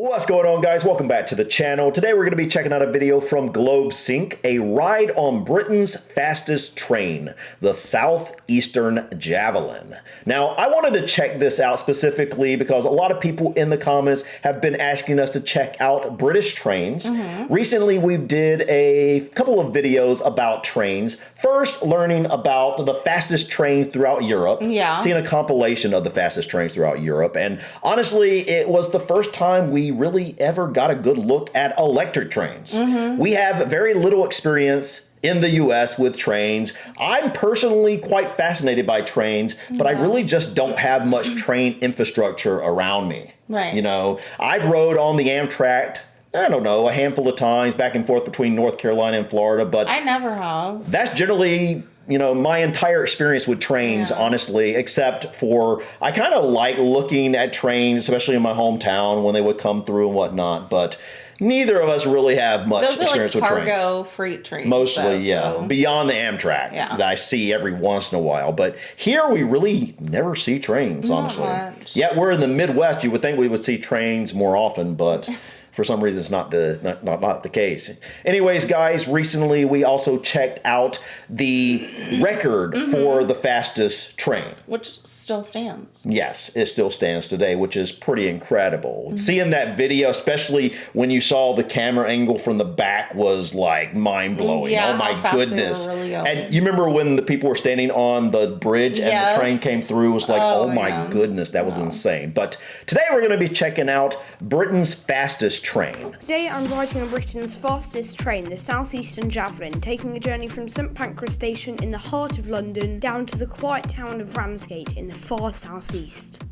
What's going on, guys? Welcome back to the channel. Today we're going to be checking out a video from GlobeSync, a ride on Britain's fastest train, the Southeastern Javelin. Now, I wanted to check this out specifically because a lot of people in the comments have been asking us to check out British trains. Recently, we did a couple of videos about trains. First, learning about the fastest trains throughout Europe. Seeing a compilation of the fastest trains throughout Europe. And honestly, it was the first time we really ever got a good look at electric trains. We have very little experience in the US with trains. I'm personally quite fascinated by trains, but I really just don't have much train infrastructure around me. You know, I've rode on the Amtrak, I don't know, a handful of times back and forth between North Carolina and Florida, but I never have. That's generally, you know, my entire experience with trains, honestly, except for I kind of like looking at trains, especially in my hometown when they would come through and whatnot. But neither of us really have much experience with trains. Those are like cargo freight trains. Mostly, So. Beyond the Amtrak that I see every once in a while. But here we really never see trains, honestly. Not much. Yeah, we're in the Midwest. You would think we would see trains more often, but for some reason, it's not the case. Anyways, guys, recently we also checked out the record for the fastest train. Which still stands. Yes, it still stands today, which is pretty incredible. Seeing that video, especially when you saw the camera angle from the back, was like mind-blowing. Yeah, oh my goodness. They were really And you remember when the people were standing on the bridge and the train came through? It was like, oh my goodness, that was insane. But today we're going to be checking out Britain's fastest train. Today I'm riding on Britain's fastest train, the Southeastern Javelin, taking a journey from St Pancras Station in the heart of London down to the quiet town of Ramsgate in the far southeast.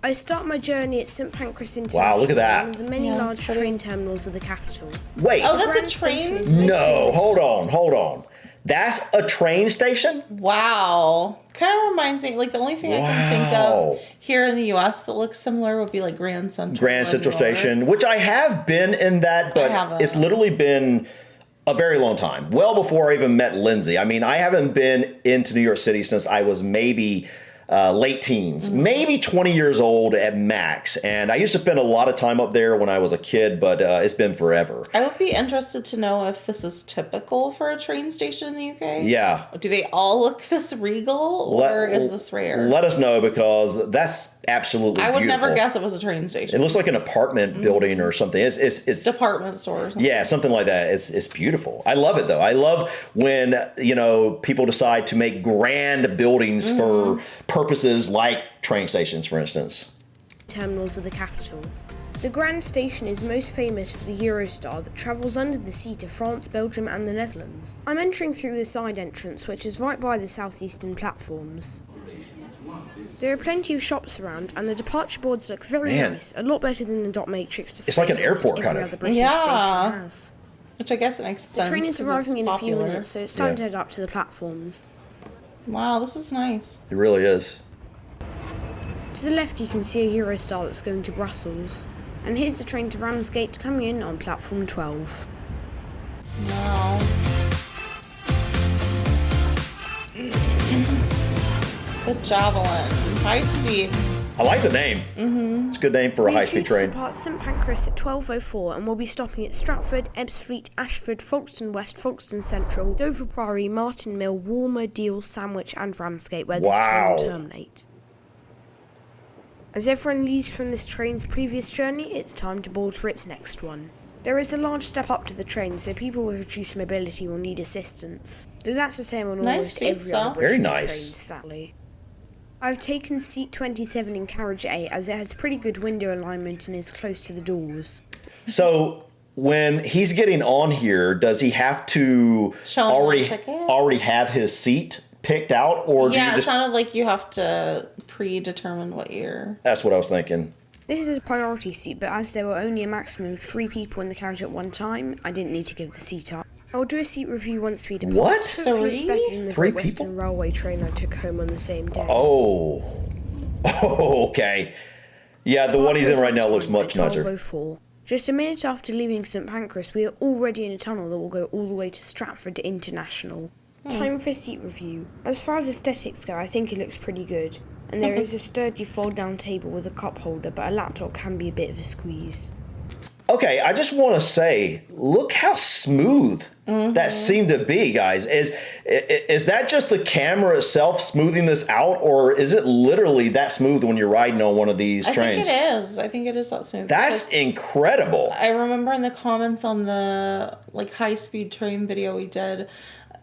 I start my journey at St Pancras International, Wow, look at that. one of the many large train terminals of the capital. Wait. Oh, that's a train? No, hold on. That's a train station? Wow. Kind of reminds me, like the only thing I can think of here in the US that looks similar would be like Grand Central Station, which I have been in that, but it's literally been a very long time. Well before I even met Lindsay. I mean, I haven't been into New York City since I was maybe late teens, maybe 20 years old at max. And I used to spend a lot of time up there when I was a kid, but it's been forever. I would be interested to know if this is typical for a train station in the UK. Yeah. Do they all look this regal, or is this rare? Let us know, because that's absolutely I would beautiful. never guess it was a train station. It looks like an apartment building or something. It's department store or something. Yeah, something like that. It's beautiful. I love it, though. I love when, you know, people decide to make grand buildings for purposes like train stations, for instance. Terminals of the capital. The Grand Station is most famous for the Eurostar that travels under the sea to France, Belgium and the Netherlands. I'm entering through the side entrance, which is right by the southeastern platforms. There are plenty of shops around, and the departure boards look very nice. A lot better than the dot matrix displays. It's like an airport, kind of. Other British station has. Which I guess it makes sense. The train is arriving in a few minutes, so it's time to head up to the platforms. Wow, this is nice. It really is. To the left, you can see a Eurostar that's going to Brussels. And here's the train to Ramsgate coming in on platform 12. Wow. The Javelin. High speed. I like the name. It's a good name for a high-speed train. We depart St Pancras at 12:04 and we'll be stopping at Stratford, Ebbsfleet, Ashford, Folkestone West, Folkestone Central, Dover Priory, Martin Mill, Walmer, Deal, Sandwich and Ramsgate, where this train will terminate. As everyone leaves from this train's previous journey, it's time to board for its next one. There is a large step up to the train, so people with reduced mobility will need assistance. Though that's the same on almost every other British train, sadly. I've taken seat 27 in carriage A as it has pretty good window alignment and is close to the doors. So when he's getting on here, does he have to already have his seat picked out, or do you just... it sounded like you have to predetermine what year. That's what I was thinking. This is a priority seat, but as there were only a maximum of 3 people in the carriage at one time, I didn't need to give the seat up. I'll do a seat review once we depart. What? Hopefully it's better than the 3 Great Western Railway train I took home on the same day. Oh, okay. Yeah, the one he's in right now looks much nicer. 12:04. Just a minute after leaving St Pancras, we are already in a tunnel that will go all the way to Stratford International. Time for a seat review. As far as aesthetics go, I think it looks pretty good. And there is a sturdy fold-down table with a cup holder, but a laptop can be a bit of a squeeze. Okay, I just want to say, look how smooth that seemed to be, guys. Is that just the camera itself smoothing this out, or is it literally that smooth when you're riding on one of these trains? I think it is that smooth. That's incredible. I remember in the comments on the high-speed train video we did,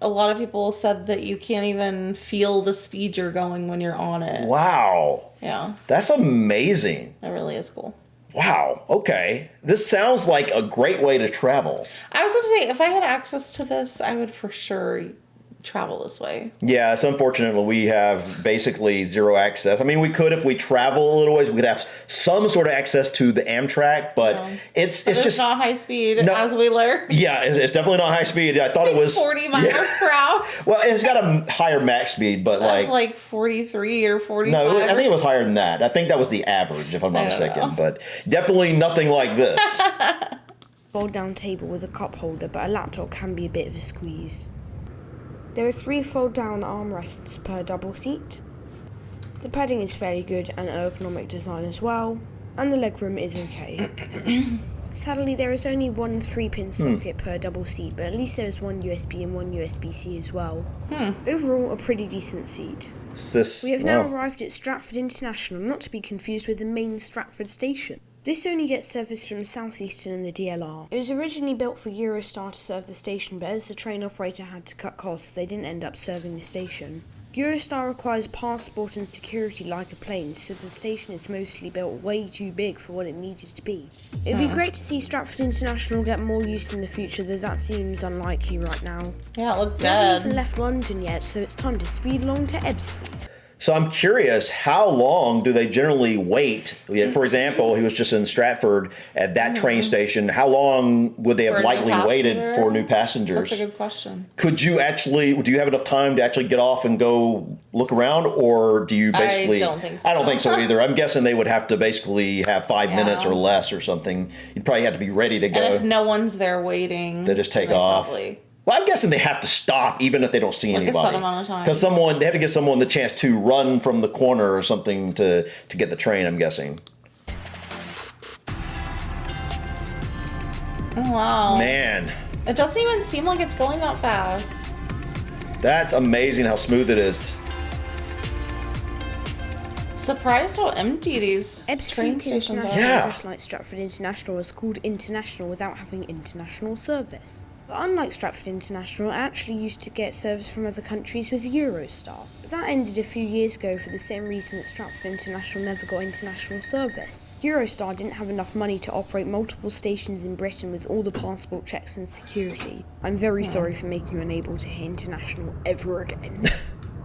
a lot of people said that you can't even feel the speed you're going when you're on it. Wow. Yeah. That's amazing. It really is cool. Wow. Okay. This sounds like a great way to travel. I was going to say, if I had access to this, I would for sure travel this way. Yeah, it's unfortunate that we have basically zero access. I mean, we could, if we travel a little ways, we could have some sort of access to the Amtrak, but it's just not high speed, as we learned. Yeah, it's definitely not high speed. I thought it was 40 miles per hour. Well, it's got a higher max speed, but like 43 or 45. No, I think it was higher than that. I think that was the average, if I'm not mistaken. But definitely nothing like this. Fold-down table with a cup holder, but a laptop can be a bit of a squeeze. There are 3 fold-down armrests per double seat. The padding is fairly good and ergonomic design as well, and the legroom is okay. Sadly, there is only one 3-pin socket per double seat, but at least there is one USB and one USB-C as well. Overall, a pretty decent seat. We have now arrived at Stratford International, not to be confused with the main Stratford station. This only gets service from Southeastern and the DLR. It was originally built for Eurostar to serve the station, but as the train operator had to cut costs, they didn't end up serving the station. Eurostar requires passport and security like a plane, so the station is mostly built way too big for what it needed to be. It would be great to see Stratford International get more use in the future, though that seems unlikely right now. Yeah, it looked dead. We haven't dead. even left London yet, so it's time to speed along to Ebbsfleet. So I'm curious, how long do they generally wait? For example, he was just in Stratford at that train station. How long would they have likely waited for new passengers? That's a good question. Could you actually, do you have enough time to actually get off and go look around, or do you basically? I don't think so. I don't think so either. I'm guessing they would have to basically have 5 minutes or less or something. You'd probably have to be ready to go. And if no one's there waiting, they just take off. Probably. Well, I'm guessing they have to stop even if they don't see anybody. A set amount of time. Because they have to give someone the chance to run from the corner or something to get the train, I'm guessing. Oh, wow. Man. It doesn't even seem like it's going that fast. That's amazing how smooth it is. Surprised how empty these train Ebbsfleet stations are. International, just like Stratford International, was called International without having international service. But unlike Stratford International, it actually used to get service from other countries with Eurostar. But that ended a few years ago for the same reason that Stratford International never got international service. Eurostar didn't have enough money to operate multiple stations in Britain with all the passport checks and security. I'm very sorry for making you unable to hear international ever again.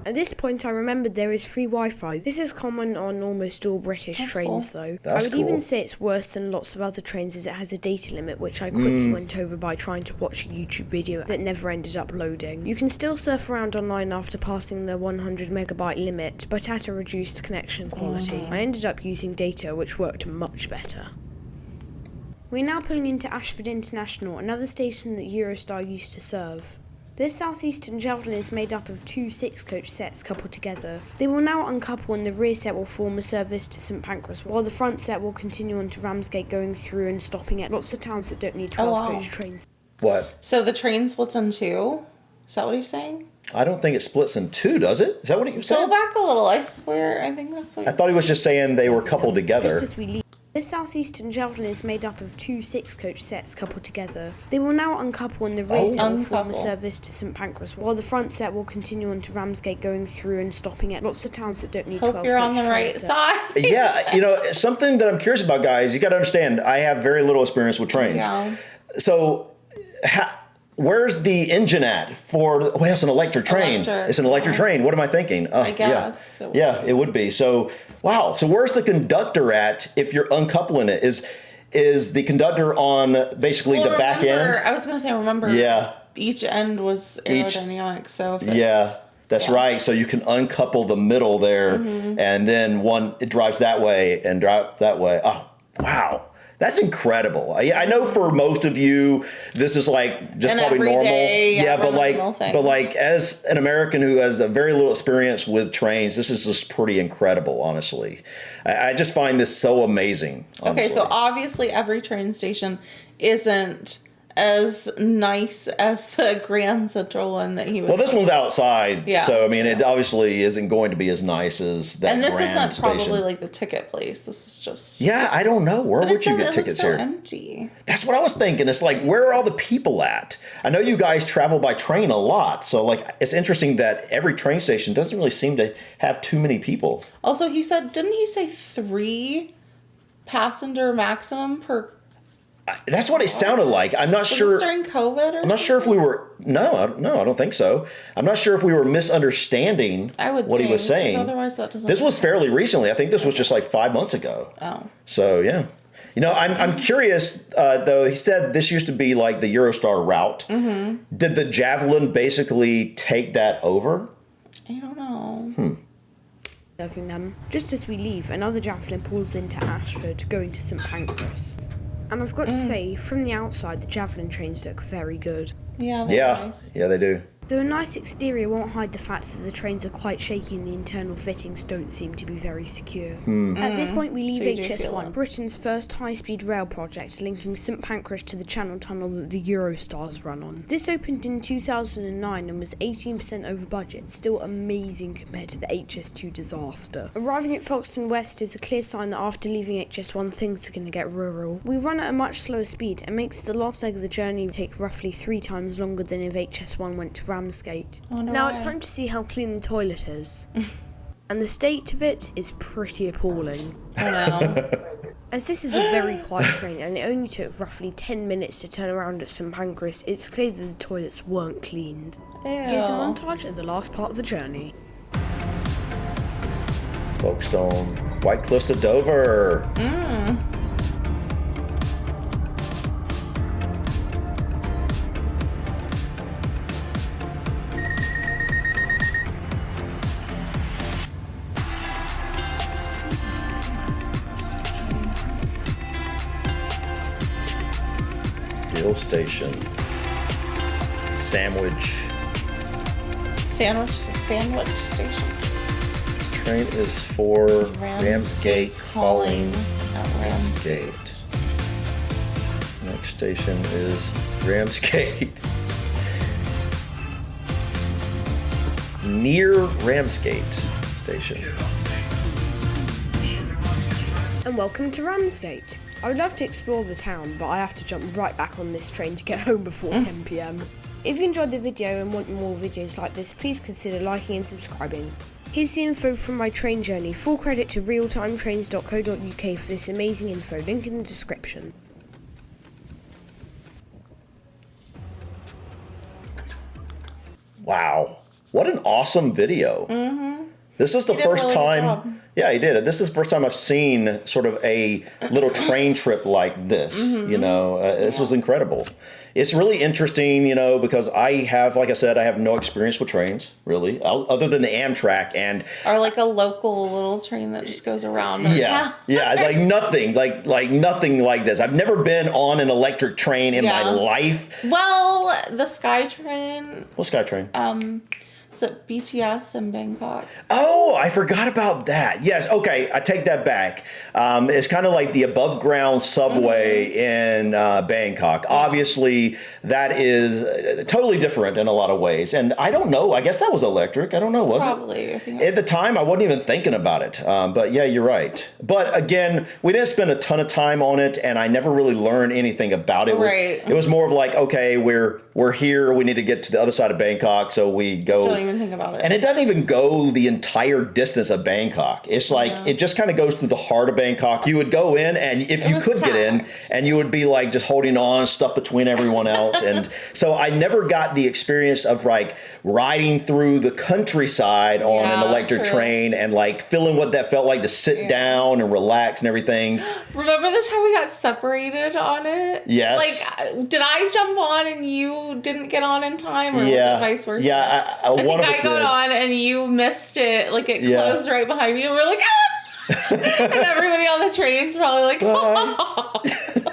At this point, I remembered there is free Wi-Fi. This is common on almost all British trains, though. I would even say it's worse than lots of other trains as it has a data limit, which I quickly went over by trying to watch a YouTube video that never ended up loading. You can still surf around online after passing the 100 megabyte limit, but at a reduced connection quality. I ended up using data, which worked much better. We're now pulling into Ashford International, another station that Eurostar used to serve. This Southeastern Javelin is made up of 2 6-coach sets coupled together. They will now uncouple and the rear set will form a service to St Pancras, while the front set will continue on to Ramsgate, going through and stopping at lots of towns that don't need 12-coach trains. What? So the train splits in 2? Is that what he's saying? I don't think it splits in 2, does it? Is that what he was saying? Go back a little, I swear. I think that's what I thought he was just saying they were coupled together. Just as we leave. This Southeastern Javelin is made up of 2 6-coach sets coupled together. They will now uncouple and the rear set will form a service to St Pancras, while the front set will continue on to Ramsgate, going through and stopping at lots of towns that don't need 12-coach trains. Hope you're on the right side. Yeah, something that I'm curious about, guys, you got to understand, I have very little experience with trains. Yeah. So, where's the engine at for? Well, it's an electric train. It's an electric train. What am I thinking? I guess. Yeah, it would be. So, wow. So, where's the conductor at if you're uncoupling it? Is the conductor on basically the back end? I was going to say, remember. Yeah. Each end was aerodynamic, so. That's right. So you can uncouple the middle there, and then it drives that way and drives that way. Oh, wow. That's incredible. I know for most of you, this is like just probably normal. Yeah, but like as an American who has a very little experience with trains, this is just pretty incredible, honestly. I just find this so amazing. Honestly. Okay, so obviously every train station isn't as nice as the Grand Central one that he was. Well, this one's outside, yeah. So I mean, it obviously isn't going to be as nice as that. And this Grand isn't probably station. like the ticket place. This is just. Yeah, I don't know. Where would you get tickets so here? Empty. That's what I was thinking. It's like, where are all the people at? I know you guys travel by train a lot, so like, it's interesting that every train station doesn't really seem to have too many people. Also, didn't he say 3 passenger maximum per? That's what it sounded like. I'm not sure. Was this during COVID? I'm not sure if we were. No, I don't think so. I'm not sure if we were misunderstanding what he was saying. Otherwise, that doesn't. This was fairly recently. I think this was just like 5 months ago. Oh. So yeah. You know, I'm curious, though. He said this used to be like the Eurostar route. Mm-hmm. Did the Javelin basically take that over? I don't know. Serving them. Just as we leave, another Javelin pulls into Ashford, going to St Pancras. And I've got to say, from the outside, the Javelin trains look very good. Yeah, they're nice. Yeah, they do. Though a nice exterior won't hide the fact that the trains are quite shaky and the internal fittings don't seem to be very secure. At this point we leave HS1, Britain's first high-speed rail project linking St Pancras to the Channel Tunnel that the Eurostars run on. This opened in 2009 and was 18% over budget, still amazing compared to the HS2 disaster. Arriving at Folkestone West is a clear sign that after leaving HS1 things are going to get rural. We run at a much slower speed and makes the last leg of the journey take roughly 3 times longer than if HS1 went to Ramsgate. Now it's time to see how clean the toilet is. And the state of it is pretty appalling. I know. As this is a very quiet train and it only took roughly 10 minutes to turn around at St Pancras, it's clear that the toilets weren't cleaned. Ew. Here's a montage of the last part of the journey. Folkestone, White Cliffs of Dover. Deal Station. Sandwich Station. Train is for Ramsgate calling at Ramsgate. Next station is Ramsgate. Near Ramsgate Station. And welcome to Ramsgate. I would love to explore the town, but I have to jump right back on this train to get home before 10 PM. If you enjoyed the video and want more videos like this, please consider liking and subscribing. Here's the info from my train journey. Full credit to realtimetrains.co.uk for this amazing info. Link in the description. Wow. What an awesome video. Mm-hmm. This is the first time. Yeah, he did. This is the first time I've seen sort of a little train trip like this. Mm-hmm. You know, this was incredible. It's really interesting, you know, because I have, like I said, I have no experience with trains, really, other than the Amtrak and... Or like a local little train that just goes around. Yeah, like nothing, like nothing like this. I've never been on an electric train in my life. Well, the SkyTrain. What SkyTrain? Is it BTS in Bangkok? Oh, I forgot about that. Yes, okay, I take that back. It's kind of like the above ground subway in Bangkok. Obviously, that is totally different in a lot of ways. And I don't know, I guess that was electric. I don't know, was Probably. it? I think At the time, I wasn't even thinking about it. But yeah, you're right. But again, we didn't spend a ton of time on it, and I never really learned anything about it. It was more of like, okay, we're here, we need to get to the other side of Bangkok, so we go... Don't even think about it. And it doesn't even go the entire distance of Bangkok. It's like, it just kind of goes through the heart of Bangkok. You would go in, and if you could get in, and you would be like just holding on, stuck between everyone else. And so I never got the experience of like riding through the countryside on an electric train and like feeling what that felt like to sit down and relax and everything. Remember the time we got separated on it? Yes. Like, did I jump on and you didn't get on in time, or was it vice versa? Yeah, I think I got on and you missed it. Like, it closed right behind me, and we're like, ah! And everybody on the train's probably like, oh.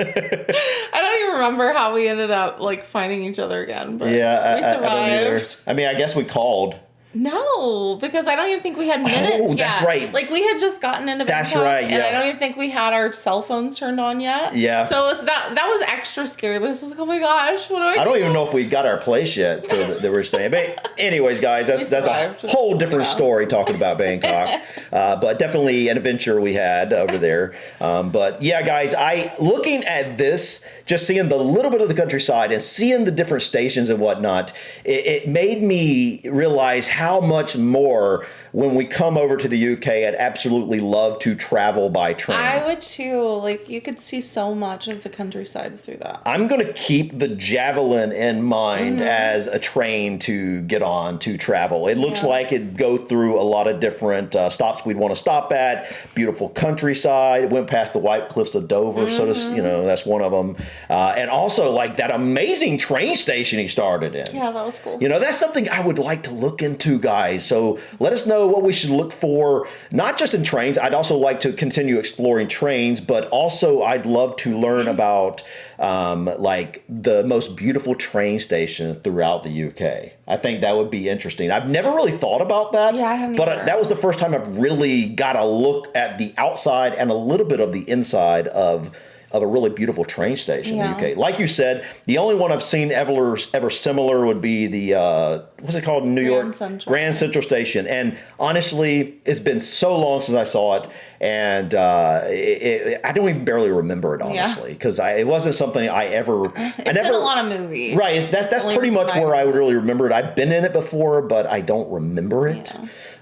I don't even remember how we ended up like finding each other again, but Yeah, we I don't either. survived. I mean, I guess we called. No, because I don't even think we had minutes Oh, yet. that's right. Like we had just gotten into That's Bangkok, right, and yeah. I don't even think we had our cell phones turned on yet. Yeah. So it was that was extra scary. But it was like, oh my gosh, what do I do? I don't even know if we got our place yet that we're staying. But anyways, guys, that's a survived. whole different story talking about Bangkok. But definitely an adventure we had over there. But yeah, guys, looking at this, just seeing the little bit of the countryside and seeing the different stations and whatnot, it made me realize how much more when we come over to the UK, I'd absolutely love to travel by train. I would too. Like you could see so much of the countryside through that. I'm going to keep the Javelin in mind as a train to get on to travel. It looks like it'd go through a lot of different stops we'd want to stop at. Beautiful countryside. It went past the White Cliffs of Dover, so that's one of them. And also like that amazing train station he started in. Yeah, that was cool. That's something I would like to look into, guys. So let us know what we should look for, not just in trains. I'd also like to continue exploring trains, but also I'd love to learn about like the most beautiful train stations throughout the UK. I think that would be interesting. I've never really thought about that, Yeah, I haven't but either. that was the first time I've really got a look at the outside and a little bit of the inside of a really beautiful train station in the UK. Like you said, the only one I've seen ever similar would be the, what's it called in New York? Grand Central Station. And honestly, it's been so long since I saw it. And I don't even barely remember it, honestly. Because it wasn't something I never... In a lot of movies. Right. That's pretty much where I would really remember it. I've been in it before, but I don't remember it.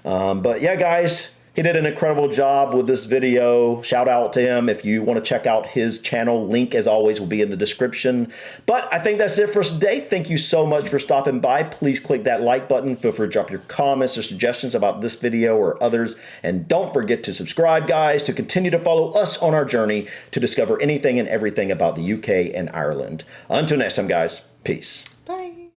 Yeah. But yeah, guys... He did an incredible job with this video. Shout out to him. If you want to check out his channel, link as always will be in the description. But I think that's it for us today. Thank you so much for stopping by. Please click that like button. Feel free to drop your comments or suggestions about this video or others. And don't forget to subscribe, guys, to continue to follow us on our journey to discover anything and everything about the UK and Ireland. Until next time, guys. Peace.